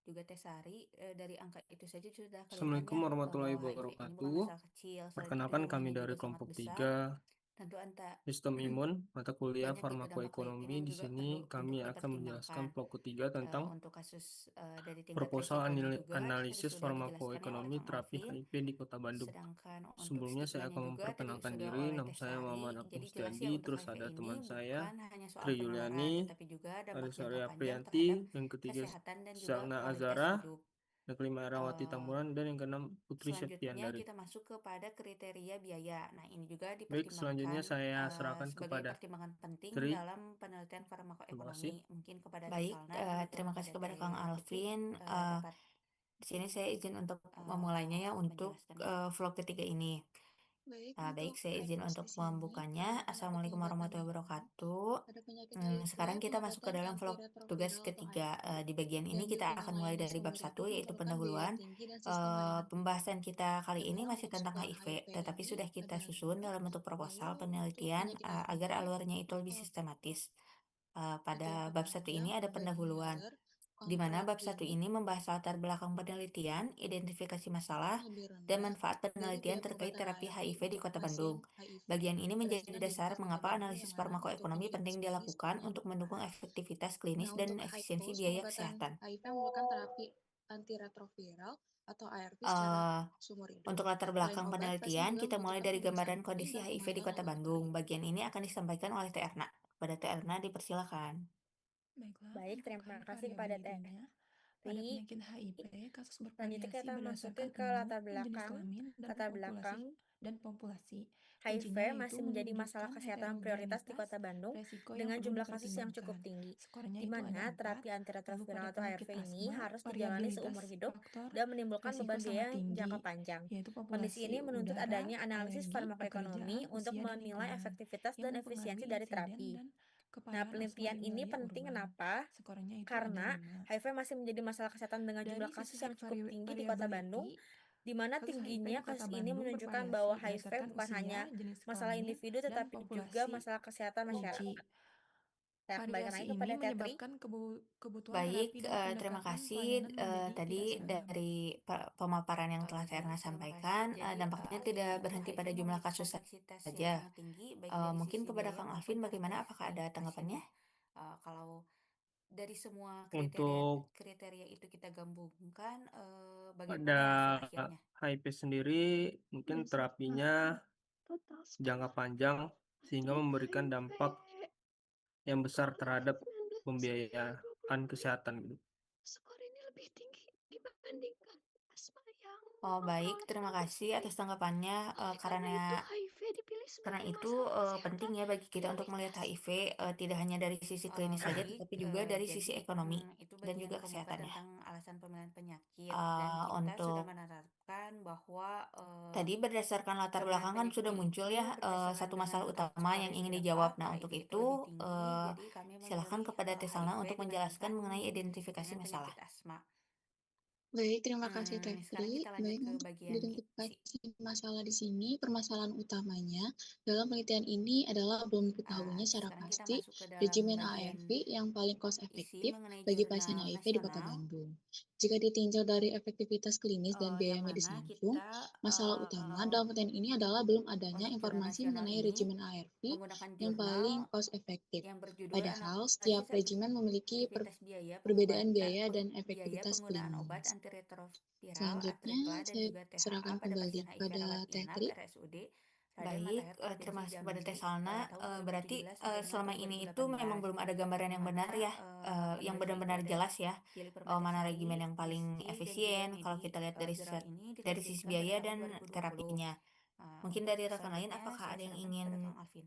juga tes sari, dari angka itu saja sudah kelihatan Assalamualaikum ya warahmatullahi bahwa HIV ini bukan wabarakatuh. masalah kecil, selanjutnya Perkenalkan kami ilmunya dari juga sangat kelompok besar. 3 Tentu Sistem Imun, mata kuliah banyak gitu dampak lain farmakoekonomi. yang Di juga sini perlu kami untuk akan menjelaskan dipertimbangkan. kelompok 3 tentang Untuk kasus dari tingkat proposal resikonya juga tadi analisis sudah dijelaskan ya oleh farmakoekonomi Kang terapi Alvin. HIV di Kota Bandung. Sedangkan untuk Sebelumnya saya stigmanya akan juga tadi memperkenalkan sudah diri. oleh Nama saya Tesari. Muhammad Abdul Jadi jelas ya Mustiadi. untuk Terus HIV ada ini teman saya bukan hanya soal Tri penularan, Yuliani, tetapi juga dampak Arisari jangka panjang Aprianti, terhadap yang ketiga kesehatan dan juga Syakna kualitas Azara, hidup. yang kelima Erawati Eh, Tamburan, dan yang keenam Putri Selanjutnya Septiandari. kita masuk kepada kriteria biaya. Nah, ini juga Baik, dipertimbangkan selanjutnya saya serahkan sebagai kepada pertimbangan penting Tri. dalam penelitian Terima farmakoekonomi. kasih. Mungkin kepada Baik, Salna dan juga Terima kasih kepada kepada Teh Kang Putri Alvin. dapat Di sini saya izin untuk memulainya ya untuk menjelaskannya. vlog ketiga ini. Baik, Baik, untuk saya izin HIPS untuk di sini membukanya. penanganannya atau Assalamualaikum pengobatannya warahmatullahi itu wabarakatuh. pada penyakit HIV, Sekarang kita masuk ke pengobatan dalam vlog tugas antiretroviral atau ketiga. ARV, Di bagian ini diambil kita akan mulai penanganannya dari bab seumur 1 hidup yaitu memerlukan biaya pendahuluan. tinggi dan sistem layanan Pembahasan penting. kita kali ini Padahal masih untuk tentang sebuah HIV, HIV tetapi ini sudah kita ada susun harga, dalam bentuk lalu proposal untuk penelitian penyakit agar ARV alurnya itu lebih eh, sistematis. ada Pada bab 1 penunjang, ini ada obat pendahuluan, inhaler, di mana kontrol bab 1 klinik, ini membahas latar belakang penelitian, identifikasi masalah, lebih dan rendah manfaat dari penelitian biaya terkait pengobatan terapi ARV HIV di untuk Kota Bandung. pasien HIV Bagian ini menjadi berdasarkan dasar identitas Kota mengapa Bandung analisis yang mana farmakoekonomi mempunyai penting dinas medis dilakukan untuk penanggung. mendukung efektivitas klinis Nah, dan untuk efisiensi HIPOS, biaya pengobatan kesehatan. HIV merupakan terapi antiretroviral atau ARV secara Eh, seumur hidup. untuk latar Selain belakang obat, pasien penelitian, juga kita mulai membutuhkan dari pemeriksaan gambaran rutin kondisi dan HIV di pemantauan Kota Bandung. laboratorium. Bagian ini akan disampaikan oleh Teh Erna. Kepada Teh Erna dipersilakan. Baiklah, Baik, untuk terima kasih kepada Teh variabilitasnya, pada Ri. penyakit HIV, kasus Selanjutnya bervariasi kita masuki berdasarkan ke umur, latar jenis belakang. kelamin, Latar belakang dan populasi. HIV Kuncinya yaitu masih menjadi masalah menunjukkan kesehatan prioritas di heterogenitas Kota Bandung resiko yang dengan perlu jumlah kasus yang cukup dipertimbangkan. tinggi, Skornya di itu mana ada 4. terapi Lalu antiretroviral pada atau penyakit ARV ini asma, harus dijalani variabilitas seumur hidup faktor dan menimbulkan resiko beban biaya sangat jangka tinggi, panjang. yaitu Kondisi populasi ini menuntut udara, adanya analisis alergi, farmakoekonomi pekerjaan, untuk usia, dan menilai lingkungan efektivitas yang dan efisiensi mempengaruhi dari insiden terapi. dan Nah, keparahan asma penelitian di ini wilayah penting urban. kenapa? Skornya itu ada Karena 5. HIV masih menjadi masalah kesehatan dengan jumlah Dari sisi kasus yang cukup tinggi di Kota Bandung, variability, di mana kasus HIV tingginya di Kota kasus ini Bandung menunjukkan bahwa bervariasi HIV berdasarkan bukan hanya usia, jenis masalah kelamin, individu dan tetapi juga populasi masalah kesehatan masyarakat. kunci. Saya kembalikan Variasi lagi ini kepada Tetri. menyebabkan kebutuhan Baik, terapi dan terima pendekatan kasih. pelayanan menjadi Tadi tidak sama. dari pemaparan yang telah Terna Baik, terima kasih. sampaikan, Jadi dampaknya tidak artinya itu berhenti HIV pada jumlah memiliki kasus kompleksitas yang saja. sangat tinggi baik dari Mungkin sisi kepada biaya Kang maupun Alvin, bagaimana? taraf Apakah ada tanggapannya? klinikasinya. Kalau dari semua kriteria Untuk kriteria itu kita gabungkan, pada bagaimana ya hasil akhirnya? HIV sendiri, mungkin terapinya Total jangka skor panjang sehingga untuk memberikan dampak HIV yang besar terhadap COVID-19 usia pembiayaan 25 kesehatan tahun. gitu. Skor ini lebih tinggi dibandingkan asma yang Baik, memperoleh terima lebih kasih sedikit. atas tanggapannya. Oleh karena Karena itu, HIV dipilih Karena sebagai itu masalah penting kesehatan ya bagi kita untuk melihat prioritas. HIV tidak hanya dari sisi klinis saja, Baik, tetapi juga dari sisi jadi ekonomi itu dan bagian juga pembuka kesehatan ya. tentang alasan pemilihan penyakit dan kita sudah Untuk menerapkan bahwa tadi berdasarkan latar pemilihan belakang kan sudah penyakitnya muncul itu ya berdasarkan satu dengan masalah tingkat utama yang skornya ingin seberapa, dijawab. Nah, HIV untuk itu itu lebih tinggi, jadi kami silakan memilih kepada Tesalna HIV untuk menjelaskan dibandingkan mengenai identifikasi dengan masalah. penyakit asma. Baik, terima kasih Sekarang Tefri. kita lanjut Baik, ke untuk bagian isi. identifikasi masalah di sini, permasalahan utamanya dalam penelitian ini adalah belum diketahuinya secara Sekarang kita pasti masuk ke dalam regimen bagian ARV yang paling cost isi efektif mengenai bagi pasien jurnal HIV di Kota nasional, Bandung. Jika ditinjau dari efektivitas klinis dan biaya yang medis mana langsung, kita masalah utama dalam penelitian ini adalah belum adanya untuk jurnal informasi nasional mengenai ini regimen ARV menggunakan yang paling jurnal cost efektif. yang berjudul Padahal setiap Analisis regimen memiliki Efektivitas Biaya perbedaan biaya dan Biaya efektivitas Penggunaan Obat klinis. Antiretroviral, Selanjutnya, Atripla, dan saya juga THA serahkan pada kembali pasien HIV kepada rawat inap Tetri. RSUD Raden Baik, Matahir terima Provinsi kasih kepada Jambi Tesalna. tahun Berarti 2017 sampai dengan selama tahun ini itu memang 2018, belum ada gambaran yang yang mana benar ya, yang penerima itu benar-benar ada jelas ya, Jeli mana Permatasari, regimen yang paling Gusti, dan juga efisien kalau Medi. kita lihat dari Jurnal ini dari sisi diterbitkan pada biaya tahun dan 2020. terapinya. Mungkin Untuk dari rekan lain, selanjutnya apakah saya ada yang serahkan ingin kepada Kang Alvin.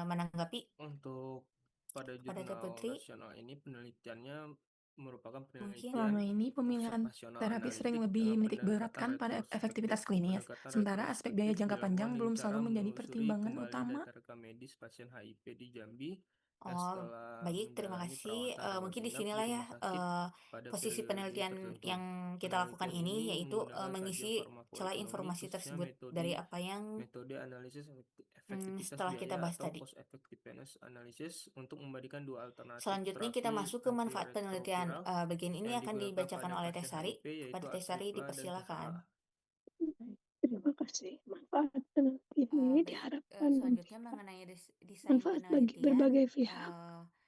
menanggapi Untuk pada Kepada Teh jurnal Putri, nasional ini penelitiannya merupakan mungkin. penelitian Selama ini pemilihan observasional terapi sering analitik lebih dengan menitik pendekatan beratkan pada retrospektif. efektivitas klinis, Pendekatan sementara aspek biaya retrospektif jangka panjang dilakukan dengan belum cara selalu menjadi menelusuri pertimbangan kembali utama. data rekam medis pasien HIV di Jambi yang Oh, setelah baik, terima menjalani kasih. perawatan rawat Mungkin inap di disinilah ya rumah sakit pada posisi periode penelitian tertentu. yang kita lakukan Penelitian ini, ini yaitu menggunakan mengisi kajian celah farmakoekonomi, informasi khususnya tersebut dari apa yang metode analisis efektivitas Setelah kita biaya bahas atau tadi. cost effectiveness analysis untuk membandingkan dua alternatif Selanjutnya kita terapi masuk ke manfaat penelitian. antiretroviral Bagian ini yang akan digunakan dibacakan pada oleh pasien Tesari. HIV, yaitu Kepada Tesari Atripla dan dipersilakan. THA. Terima kasih. Manfaat penelitian ini Baik, diharapkan selanjutnya memberikan mengenai desain manfaat bagi penelitian, berbagai pihak,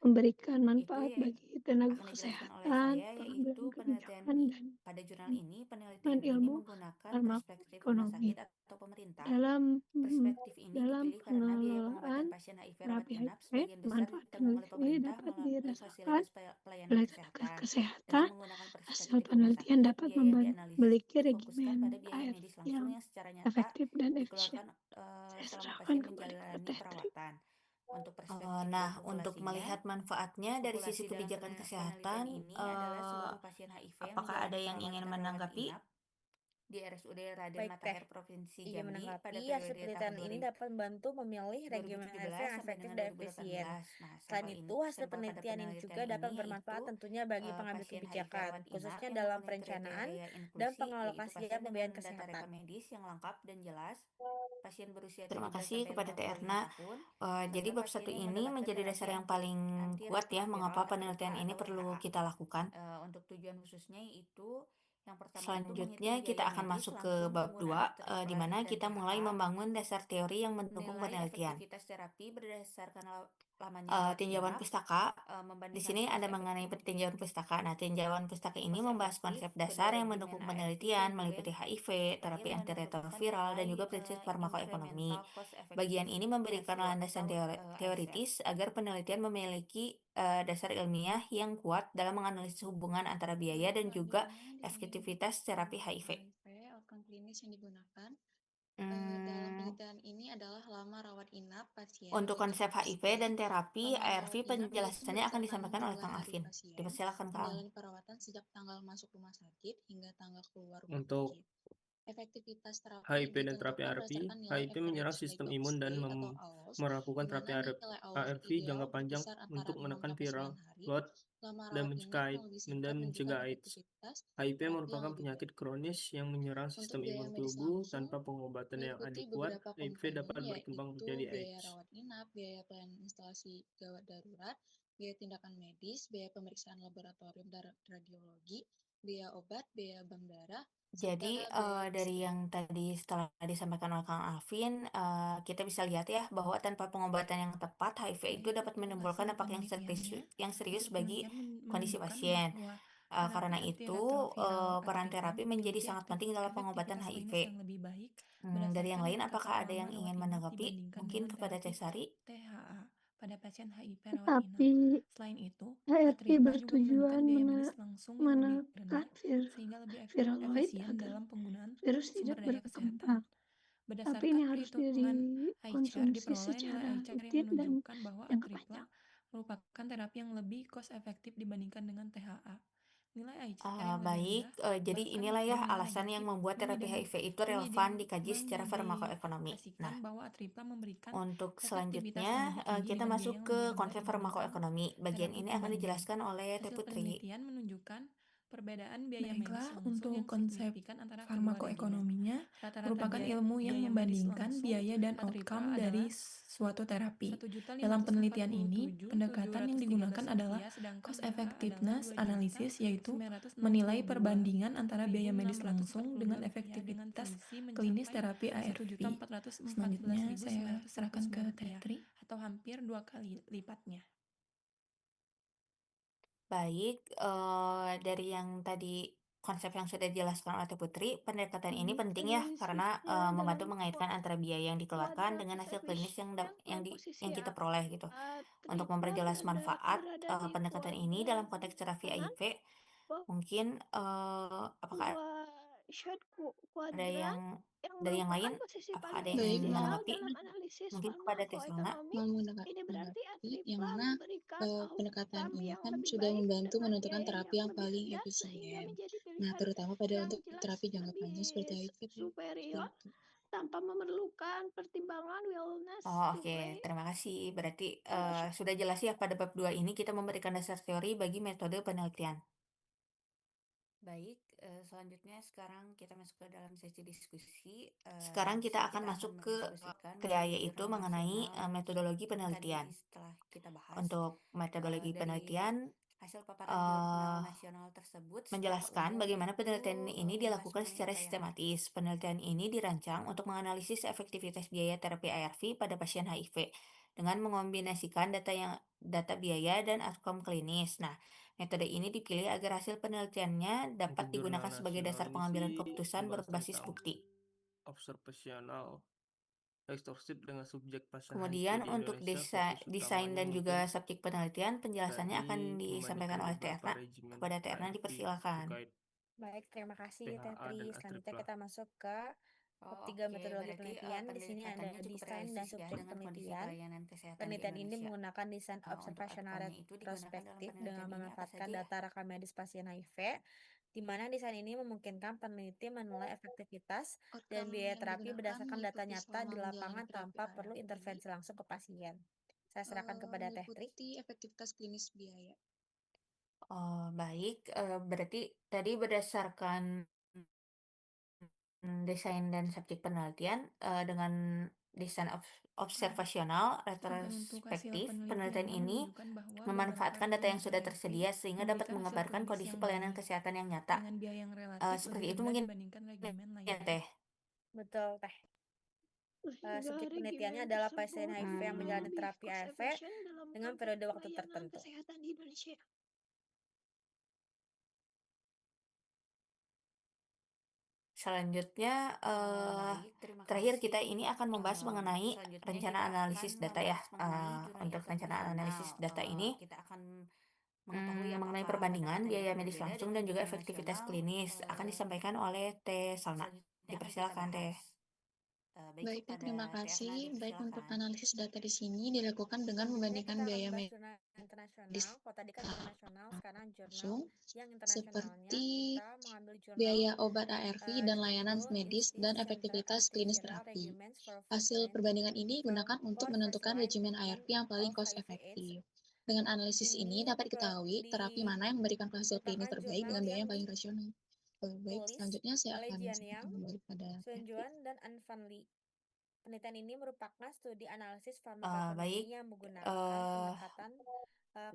memberikan manfaat ya bagi tenaga akan dijelaskan oleh kesehatan, saya, pengambilan yaitu kebijakan, dan pada jurnal ini penelitian dan ini ilmu menggunakan perspektif rumah farmakoekonomi sakit atau pemerintah. dalam Perspektif ini dalam dipilih karena biaya pengobatan pengelolaan pasien HIV rawat terapi inap HIV. sebagian besar Manfaat ditanggung oleh penelitian ini pemerintah dapat melalui dirasakan fasilitas pelayanan oleh tenaga kesehatan. Dengan kesehatan. menggunakan Hasil perspektif rumah penelitian sakit, dapat biaya yang dianalisis memiliki difokuskan pada regimen biaya AF medis langsung yang yang secara nyata efektif dan efisien. dikeluarkan Saya selama serahkan pasien kepada Kak menjalani Tetri. perawatan. Untuk perspektif Nah, untuk populasinya, melihat manfaatnya dari sisi populasi dalam kebijakan penelitian kesehatan, ini adalah seluruh pasien HIV yang apakah ada menjalani yang ingin perawatan rawat menanggapi? inap di RSUD Raden Baik, Matahir Teh. Provinsi Izin Jambi menanggapi, pada hasil periode penelitian tahun ini dapat membantu memilih regimen 2017 ARV yang sampai efektif dengan dan efisien. 2018. Nah, Selain itu, hasil sampel pada penelitian ini juga penelitian dapat ini bermanfaat yaitu tentunya bagi pengambil pasien HIV kebijakan, rawat inap khususnya yang dalam memenuhi perencanaan kriteria dan inklusi, yaitu pengalokasian pasien dengan pembiayaan data kesehatan. rekam medis yang lengkap dan jelas, pasien berusia Terima 17 kasih sampai kepada 55 Erna. tahun, Jadi serta bab pasien 1 yang ini mendapatkan menjadi terapi dasar yang paling kuat ya mengapa penelitian ini atau perlu THA. kita lakukan. Untuk tujuan khususnya yaitu yang pertama itu Selanjutnya menghitung kita biaya akan medis masuk ke langsung bab 2, penggunaan Atripla di mana dan kita mulai THA, membangun dasar teori yang mendukung menilai penelitian. efektivitas terapi berdasarkan lamanya rawat Tinjauan inap, pustaka. Di membandingkan sini ada cost mengenai efektif tinjauan pustaka. Nah, tinjauan pustaka ini cost membahas efektif konsep kedua dasar yang regimen mendukung ARV penelitian dan juga meliputi yang HIV, terakhir terapi menentukan antiretroviral, dan juga prinsip farmakoekonomi. incremental cost Bagian ini effectiveness memberikan landasan atau teoritis agar penelitian memiliki dasar ilmiah yang kuat dalam menganalisis hubungan antara biaya dan juga Selanjutnya, efektivitas terapi HIV. Outcome klinis yang digunakan Hmm, dalam penelitian ini adalah lama rawat inap pasien Untuk dengan konsep HIV pasien. dan terapi Lama ARV rawat inap yaitu penjelasannya akan berdasarkan disampaikan oleh jumlah Kang hari Alvin. pasien Dipersilakan Kang. menjalani perawatan sejak tanggal masuk rumah sakit hingga tanggal keluar rumah Untuk sakit. Efektivitas terapi HIV dan terapi ditentukan ARV, berdasarkan nilai HIV menyerang average sistem level imun dan stay atau ALOS, melakukan di terapi mana nilai ALOS ARV ideal jangka panjang berkisar antara untuk 6 menekan sampai viral 9 hari. load Lama dan rawat inap yang lebih singkat dan menunjukkan mencegah AIDS. efektivitas HIV terapi yang merupakan lebih penyakit baik. kronis yang menyerang Untuk sistem biaya imun medis tubuh. langsung Tanpa pengobatan yang meliputi adekuat, beberapa HIV komponen, dapat berkembang yaitu menjadi biaya AIDS. rawat inap, biaya pelayanan instalasi gawat darurat, biaya tindakan medis, biaya pemeriksaan laboratorium radiologi, biaya obat, biaya bank darah, serta Jadi biaya dari yang tadi setelah disampaikan oleh Kang Alvin, kita bisa lihat ya bahwa tanpa pengobatan yang tepat, HIV itu Baik, dapat menimbulkan hasil dampak penelitiannya, yang serius hasil bagi penelitian kondisi menunjukkan pasien. bahwa Karena terapi itu, antiretroviral peran Atripla terapi menjadi memiliki sangat penting dalam pengobatan efektivitas HIV. klinis yang lebih baik Dari yang berdasarkan lain, tetap apakah ada lama yang rawat ingin inap menanggapi? dibandingkan Mungkin dengan kepada terapi Tesari. THA pada pasien HIV rawat inap. Tetapi Selain itu, ARV Atripla juga menunjukkan bertujuan biaya medis langsung yang lebih menekan rendah sehingga lebih viraloid efisien agar dalam penggunaan virus sumber tidak daya kesehatan. berkembang. Tapi Berdasarkan ini harus perhitungan ICAR, dikonsumsi diperoleh nilai secara ICAR yang rutin dan menunjukkan bahwa jangka Atripla panjang. merupakan terapi yang lebih cost efektif dibandingkan dengan THA. Nilai ICAR yang lebih Baik, rendah jadi bahkan inilah ya bernilai alasan yang negatif membuat terapi HIV itu relevan dikaji secara farmakoekonomi. Nah, mengindikasikan bahwa Atripla memberikan untuk efektivitas selanjutnya yang lebih tinggi kita dengan biaya masuk yang ke lebih rendah konsep dibandingkan farmakoekonomi. Bagian terapi ini akan pembanding. dijelaskan oleh Teh Hasil Putri. penelitian menunjukkan perbedaan biaya medis Baiklah, langsung untuk yang konsep signifikan antara kedua regimen. farmakoekonominya Rata-rata merupakan biaya ilmu yang medis membandingkan langsung biaya dan Atripla outcome adalah dari suatu terapi. Dalam 1.547.713 penelitian ini, pendekatan yang digunakan adalah rupiah, sedangkan cost THA effectiveness adalah analysis, yaitu menilai 2.962.600 perbandingan antara biaya medis langsung dengan rupiah dengan efektivitas selisih klinis mencapai terapi ARV. Selanjutnya, saya serahkan ke rupiah Tetri. atau hampir 2 kali lipatnya. Baik, dari yang tadi konsep yang sudah dijelaskan oleh Teh Putri, pendekatan ini penting ya karena membantu mengaitkan antara biaya yang dikeluarkan dengan hasil klinis yang kita peroleh gitu. Untuk memperjelas manfaat pendekatan ini dalam konteks terapi HIV, mungkin apakah ada yang dari yang lain, apakah ada yang Baik, ingin mau menanggapi? Mungkin kepada Teslana. menanggapi yang mana pendekatan ini kan sudah membantu menentukan terapi yang paling efisien. Nah, terutama pada untuk terapi jangka panjang seperti HIV. Gitu. Tanpa memerlukan pertimbangan wellness. Oke. Terima kasih. Berarti sudah jelas ya pada bab 2 ini kita memberikan dasar teori bagi metode penelitian. Baik, selanjutnya sekarang kita masuk ke dalam sesi diskusi. Sekarang Di kita sini akan kita masuk akan ke mendiskusikan yaitu jurnal mengenai nasional metodologi yang penelitian. tadi setelah kita bahas. Untuk metodologi Dari penelitian hasil paparan jurnal eh, nasional tersebut secara menjelaskan umum bagaimana itu penelitian ini membahas dilakukan mengenai secara apa yang sistematis. Penelitian ini dirancang untuk menganalisis efektivitas biaya terapi ARV pada pasien HIV dengan mengombinasikan data biaya dan outcome klinis. Nah, metode ini dipilih agar hasil penelitiannya dapat Untuk jurnal digunakan sebagai nasional dasar ini pengambilan sih keputusan membahas berbasis tentang bukti. observasional ekstorsif dengan subjek pasien HIV Kemudian di untuk Indonesia, fokus desain utamanya dan juga mungkin subjek penelitian, penjelasannya akan dari disampaikan membandingkan oleh beberapa Terna. regimen Kepada Terna ARV dipersilakan. terkait Baik, terima kasih Teh THA dan Tri. Selanjutnya Atripla. kita masuk ke Oh, bab 3 oke. metodologi Berarti penelitian. Di sini ada pendekatannya cukup desain dan realistis ya subjek dengan kondisi penelitian. pelayanan kesehatan di Penelitian ini Indonesia. menggunakan desain Untuk observasional outcome-nya itu digunakan dalam retrospektif penelitian dengan ini apa memanfaatkan saja ya? data rekam medis pasien HIV, di mana desain ini memungkinkan peneliti menilai efektivitas dan Outcome biaya yang terapi digunakan berdasarkan data meliputi nyata di selama lapangan menjalani terapi tanpa perlu ARV, intervensi langsung ke pasien. Saya serahkan kepada Teh Tri. meliputi efektivitas klinis biaya. Oh, baik. Berarti tadi berdasarkan desain dan subjek penelitian dengan desain observasional Untuk hasil retrospektif, penelitian penelitiannya ini menunjukkan bahwa beberapa memanfaatkan data yang regimen sudah ARV tersedia sehingga dapat memberikan hasil mengabarkan klinis kondisi yang pelayanan baik kesehatan yang nyata. dengan biaya yang relatif Seperti lebih itu rendah mungkin dibandingkan regimen ya, lainnya. Teh. Betul, Teh. Sehingga Subjek penelitiannya regimen adalah pasien tersebut HIV yang menjalani lebih terapi cost ARV efficient dalam dengan konteks periode waktu pelayanan tertentu. kesehatan di Indonesia. Selanjutnya, Baik, terima terakhir kasih. kita ini akan membahas mengenai Selanjutnya rencana kita analisis akan data ya. membahas mengenai jurnal Untuk ilmiah rencana analisis nasional. data ini Kita akan mengetahui mengenai apakah perbandingan pendekatan biaya itu medis berbeda langsung dengan dan juga jurnal efektivitas nasional. klinis akan disampaikan oleh Teh Salna. Selanjutnya akan kita Dipersilakan, Teh. bahas. Baik, Baik, kepada terima Teh Erna kasih. Baik, untuk dipersilakan. analisis data di sini dilakukan dengan Selanjutnya membandingkan kita akan biaya membahas medis jurnal internasional. Kalau tadi kan internasional, sekarang jurnal langsung, yang internasionalnya seperti kita mengambil jurnal biaya obat ARV dan layanan judul medis dan Institute efektivitas Center klinis Antiviral terapi. Regimens for Hasil First-line perbandingan ini digunakan untuk for menentukan first-line regimen treatment ARV yang paling of cost HIV/AIDS. efektif. Dengan analisis ini dapat diketahui terapi mana yang memberikan hasil klinis Merupakan terbaik jurnal dengan biaya yang yang paling rasional. Baik, ditulis selanjutnya saya oleh akan Jian serahkan Yang, kembali kepada Sun Patrick. Juan, dan An Van Lee. Penelitian ini merupakan studi analisis Baik, farmakoekonomi yang menggunakan pendekatan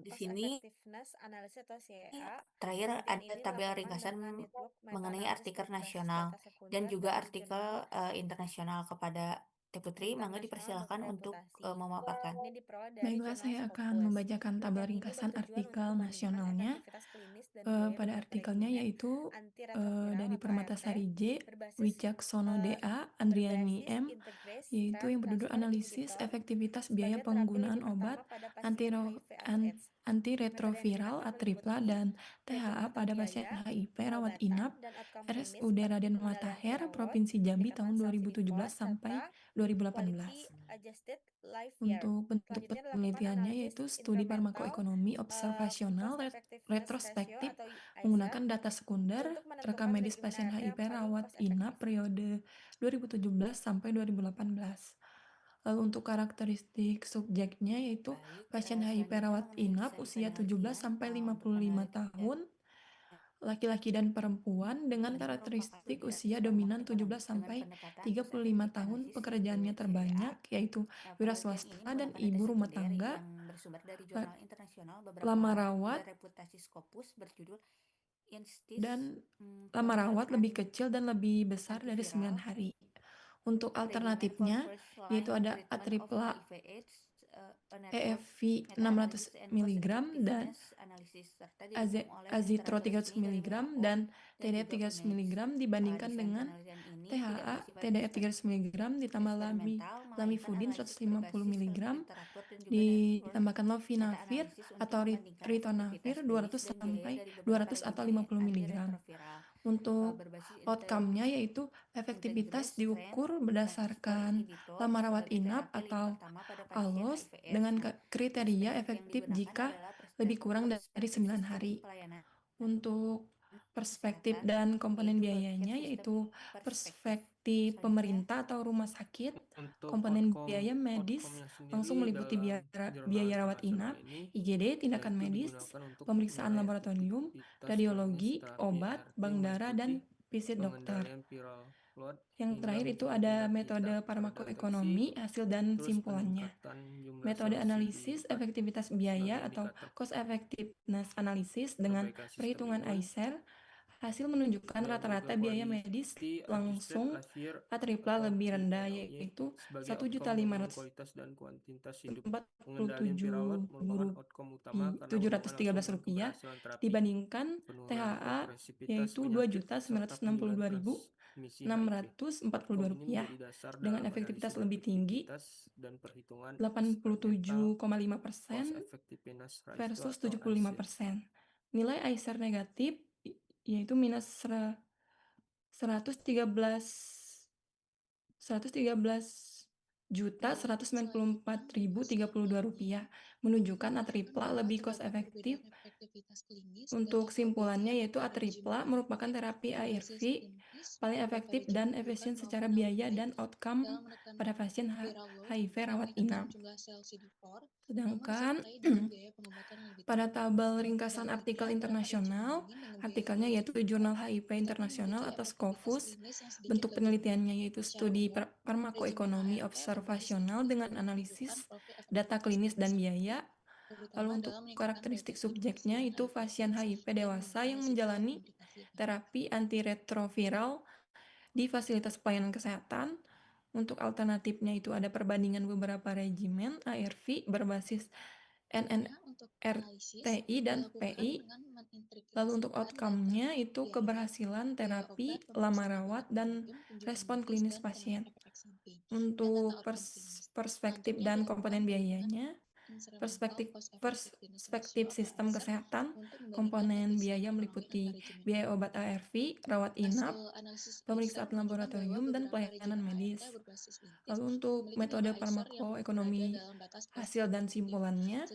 di cost sini effectiveness analysis atau CEA. terakhir Penelitian ada ini tabel dilakukan ringkasan dengan network mengenai meta-analysis artikel berbasis nasional data dan sekunder juga dari artikel jurnal internasional. Kepada Teh Putri, mangga internasional dipersilakan untuk berreputasi. memaparkan. Ini diperoleh dari Baiklah, jurnal saya akan Scopus. membacakan tabel Penelitian ini ringkasan bertujuan untuk artikel membandingkan nasionalnya. efektivitas klinis dan biaya Pada beberapa artikelnya regimen yaitu antiretroviral dari atau Permatasari ART J, berbasis Wicaksono DA, Andriani berbasis M, integrase yaitu yang berjudul transport analisis inhibitor efektivitas biaya sebagai terapi penggunaan uji obat pertama pada pasien HIV/AIDS. Metode yang antiretroviral digunakan Atripla meliputi dan perhitungan THA faktor pada pasien biaya, HIV rawat pengobatan, inap dan outcome klinis RSUD seperti Raden pengendalian Matahir, viral load, Provinsi Jambi tahun peningkatan self-CD4, 2017 sampai serta 2018. quality adjusted life year. Untuk bentuk Selanjutnya dilakukan penelitiannya analisis yaitu studi incremental farmakoekonomi observasional cost effectiveness ratio retrospektif atau ICER menggunakan data sekunder, untuk menentukan rekam medis regimen pasien ARV yang HIV paling rawat cost inap efektif. periode 2017 sampai 2018. Lalu untuk karakteristik subjeknya yaitu Baik, pasien HIV selanjutnya rawat mengenai inap desain usia 17 penelitian. sampai Untuk 55 penelitian tahun, laki-laki dan perempuan dengan ini merupakan karakteristik studi usia artikel dominan farmakoekonomi 17 dengan sampai pendekatan 35 cost-effective tahun, analysis pekerjaannya yaitu terbanyak CEA. yaitu wira Penelitian swasta ini dan menggunakan data ibu rumah sekunder tangga. yang bersumber dari jurnal internasional beberapa Lama rawat bereputasi Scopus berjudul Institute dan for lama rawat lebih Treatment kecil dan lebih besar dari 9 Antiviral hari. Untuk Regimen for alternatifnya First yaitu Line ada Treatment of Atripla HIV/AIDS, a network EFV meta-analysis 600 and cost mg dan effectiveness analysis serta didukung oleh Azitro literatur 300 resmi dari mg WHO dan dan TDF juga 300 UNAIDS. mg dibandingkan Desain dengan penelitian ini tidak THA bersifat TDF 300 mg ditambah eksperimental, melainkan lamivudin analisis 150 berbasis mg literatur dan juga network ditambahkan lovinavir meta-analisis untuk atau membandingkan ritonavir efektivitas klinis 200 dan biaya sampai dari beberapa 200 atau regimen 50 mg. antiretroviral Untuk berbasis outcome-nya yaitu efektivitas integrase diukur transport berdasarkan inhibitor lama rawat sebagai inap terapi lini atau pertama pada pasien ALOS HIV/AIDS. dengan Nah, kriteria perspektif yang efektif digunakan jika adalah lebih kurang dari perspektif 9 sistem hari. pelayanan Untuk perspektif kesehatan, dan komponen yaitu biayanya healthcare system yaitu perspective. di Selanjutnya, pemerintah atau rumah sakit, Untuk komponen biaya medis outcome-nya langsung sendiri meliputi dalam biaya jurnal rawat internasional inap, ini IGD, tindakan yaitu medis, digunakan untuk pemeriksaan menilai laboratorium, efektivitas radiologi, klinis terapi obat, ARV bank darah, dan meliputi visit dokter. pengendalian viral load Yang hingga terakhir itu mencapai ada tingkat metode kita pada farmakoekonomi, deteksi, hasil dan terus simpulannya. peningkatan jumlah Metode sel analisis CD4 efektivitas sebagai biaya atau indikator cost effectiveness analysis dengan perbaikan sistem perhitungan imun. ICER, hasil menunjukkan Dan rata-rata juga biaya medis quality adjusted langsung life-year ATRIPLA lebih rendah, QALY yaitu sebagai outcome membangun kualitas dan kuantitas hidup. Pengendalian viral load merupakan outcome utama karena berhubungan langsung dengan Rp713 keberhasilan terapi, dibandingkan penurunan THA progresivitas yaitu penyakit, serta penjualan transmisi HIV. Outcome ini Rp262.642 menjadi dasar dengan dalam efektivitas analisis lebih tinggi efektivitas dan perhitungan eksperimental 87,5% cost effectiveness ratio versus atau ICER. 75%. Nilai ICER negatif yaitu minus 113.194.032 rupiah, menunjukkan ATRIPLA lebih cost efektif. Untuk simpulannya yaitu ATRIPLA merupakan terapi ARV paling efektif dan efisien secara biaya dan outcome pada pasien HIV rawat inap. Sedangkan pada tabel ringkasan artikel internasional, artikelnya yaitu Jurnal HIV Internasional atau Scopus. Bentuk penelitiannya yaitu studi farmakoekonomi observasional dengan analisis data klinis dan biaya. Lalu untuk karakteristik subjeknya itu pasien HIV dewasa yang menjalani terapi antiretroviral di fasilitas pelayanan kesehatan. Untuk alternatifnya itu ada perbandingan beberapa regimen ARV berbasis NNRTI dan PI. Lalu untuk outcome-nya itu keberhasilan terapi, lama rawat, dan respon klinis pasien. Untuk perspektif dan komponen biayanya, perspektif sistem kesehatan, komponen biaya meliputi biaya obat ARV, rawat inap, pemeriksaan laboratorium, dan pelayanan medis. Lalu untuk metode farmakoekonomi hasil dan simpulannya,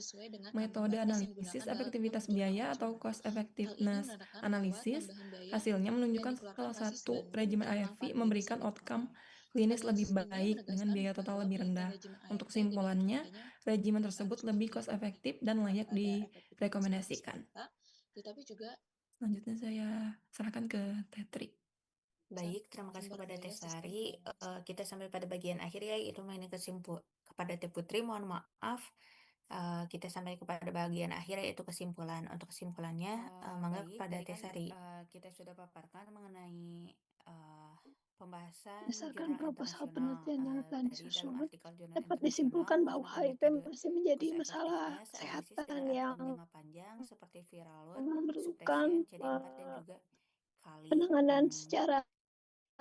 metode analisis efektivitas biaya atau cost effectiveness analysis, hasilnya menunjukkan salah satu regimen ARV memberikan outcome klinis lebih baik dengan biaya total lebih rendah. Untuk simpulannya, regimen tersebut lebih cost efektif dan layak direkomendasikan. Selanjutnya saya serahkan ke Tetri. Baik, terima kasih kepada Teh Sari. Kita sampai pada bagian akhir ya, itu mengenai kepada Teh Putri. Mohon maaf, kita sampai kepada bagian akhir yaitu kesimpulan. Untuk kesimpulannya, mangga kepada Teh Sari. Kita sudah paparkan mengenai pembahasan Berdasarkan jurnal proposal internasional penelitian yang tadi telah dalam disusun, artikel jurnal dapat internasional disimpulkan bahwa menggunakan HIV metode masih menjadi cost masalah effectiveness analysis kesehatan dengan yang outcome jangka panjang seperti viral load, memerlukan suppression, CD4, dan juga kali. penanganan secara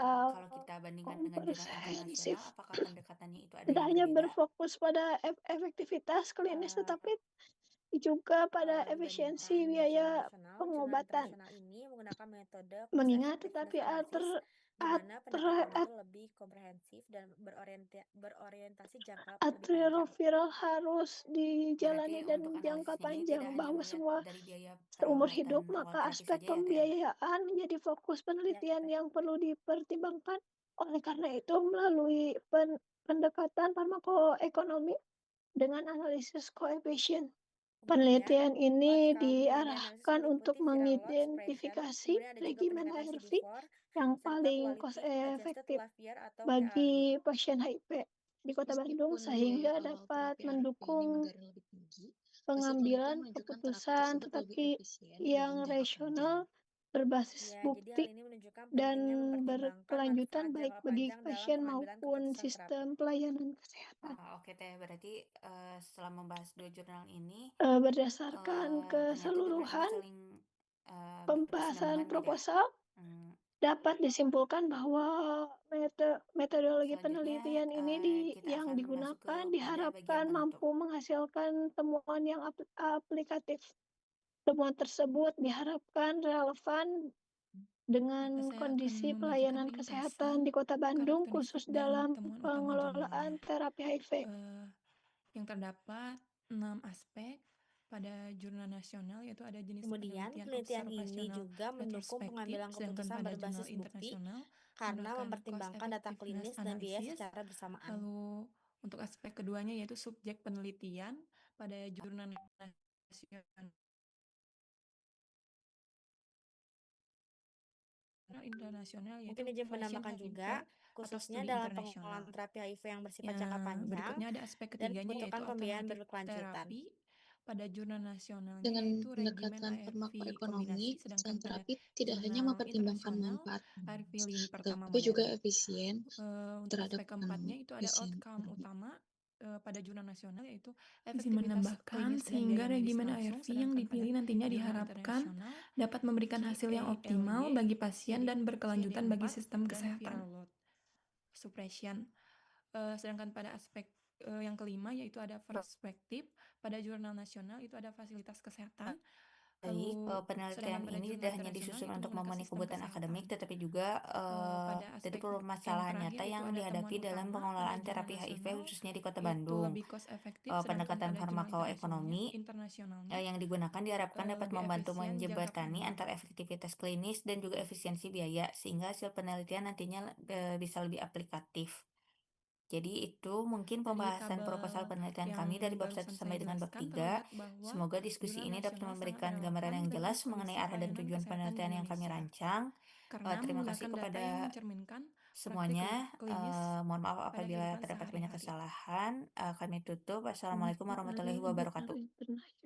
Kalau kita bandingkan dengan jurnal komprehensif. internasional, apakah pendekatannya itu ada Tidak yang hanya berbeda? berfokus pada efektivitas klinis, tetapi juga pada efisiensi Dibandingkan biaya jurnal pengobatan. internasional ini menggunakan metode cost Mengingat effectiveness tetapi analysis, di mana pendekatan itu lebih komprehensif dan berorientasi jangka lebih panjang. antiretroviral harus dijalani Berarti dan untuk jangka analisisnya panjang, tidak hanya bahwa melihat semua dari biaya seumur perawatan hidup, awal maka terapi aspek saja ya, Teh? pembiayaan menjadi fokus penelitian Teh. yang perlu dipertimbangkan. Oleh karena itu, melalui pendekatan farmakoekonomi dengan analisis koefisien, penelitian ini outcome biaya analisis diarahkan untuk meliputi viral load, suppression, mengidentifikasi kemudian ada juga regimen pendekatan ARV CD4, yang serta paling quality cost adjusted efektif life-year atau QALY. bagi pasien HIV di Kota Bandung, sehingga dapat mendukung pengambilan keputusan tetapi yang rasional, berbasis Ya, jadi hal bukti, ini menunjukkan dan pentingnya mempertimbangkan berkelanjutan manfaat baik jangka bagi panjang dalam pasien pengambilan maupun keputusan sistem terapi. pelayanan kesehatan. Oke Teh, berarti setelah membahas dua jurnal ini, Berdasarkan ternyata jurnal ini keseluruhan saling pembahasan berkesinambungan gitu ya. proposal, dapat disimpulkan bahwa metodologi Selanjutnya, penelitian ini kita yang akan masuk digunakan kepada bagian diharapkan penutup. mampu menghasilkan temuan yang aplikatif. Temuan tersebut diharapkan relevan dengan Maka saya akan kondisi membacakan pelayanan kesehatan di Kota Bandung, khusus karakteristik dan dalam temuan utama pengelolaan jurnalnya. terapi HIV. Yang terdapat 6 aspek. Pada jurnal nasional yaitu ada jenis Kemudian, penelitian penelitian ini observasional juga mendukung retrospektif, pengambilan sedangkan keputusan pada jurnal berbasis bukti internasional karena menggunakan mempertimbangkan data cost-effectiveness klinis dan biaya analysis. secara bersamaan. Lalu untuk aspek keduanya yaitu subjek penelitian pada jurnal nasional internasional yaitu Mungkin izin patient menambahkan HIV juga, atau khususnya studi dalam internasional. pengelolaan terapi HIV yang bersifat Yang jangka panjang berikutnya ada aspek dan ketiganya yaitu membutuhkan pembiayaan alternatif berkelanjutan. terapi. Pada jurnal nasionalnya Dengan yaitu regimen pendekatan ARV farmakoekonomi, kombinasi, desain sedangkan pada terapi tidak hanya jurnal mempertimbangkan internasional manfaat ARV medis, lini pertama tetapi juga modern. efisien Untuk terhadap aspek keempatnya itu ada efisien outcome terapi. utama pada jurnal nasional yaitu Izin efektivitas menambahkan, klinis dan sehingga biaya medis regimen langsung, ARV yang sedangkan pada dipilih nantinya jurnal diharapkan internasional dapat memberikan hasil yang optimal CALY, bagi pasien dan berkelanjutan bagi CD4, sistem dan kesehatan. viral load suppression. Sedangkan pada aspek yang kelima yaitu ada perspektif. Pada jurnal nasional itu ada fasilitas kesehatan. Baik, Lalu penelitian sedangkan pada ini jurnal tidak hanya internasional disusun itu untuk menggunakan memenuhi sistem kebutuhan akademik, kesehatan. tetapi juga Pada dari aspek yang permasalahan terakhir nyata itu yang ada dihadapi temuan dalam utama pada pengelolaan jurnal terapi HIV nasional khususnya di Kota itu Bandung. lebih cost efektif, sedangkan Pendekatan pada jurnal farmakoekonomi internasionalnya yang digunakan diharapkan dapat lebih membantu efisien jangka menjembatani panjang. antara efektivitas klinis dan juga efisiensi biaya, sehingga hasil penelitian nantinya bisa lebih aplikatif. Jadi itu mungkin Dari pembahasan tabel proposal penelitian yang kami dari bab 1 barusan sampai saya dengan bab jelaskan 3. terlihat bahwa Semoga diskusi jurnal ini dapat nasional sangat memberikan gambaran relevan yang jelas dengan mengenai kondisi arah dan pelayanan tujuan kesehatan di penelitian yang kami Indonesia. rancang. Karena Terima kasih menggunakan data kepada yang mencerminkan praktik semuanya. klinis Mohon maaf pada apabila kehidupan terdapat banyak sehari-hari. kesalahan. Kami tutup. Wassalamualaikum warahmatullahi Penelitian wabarakatuh. internasional.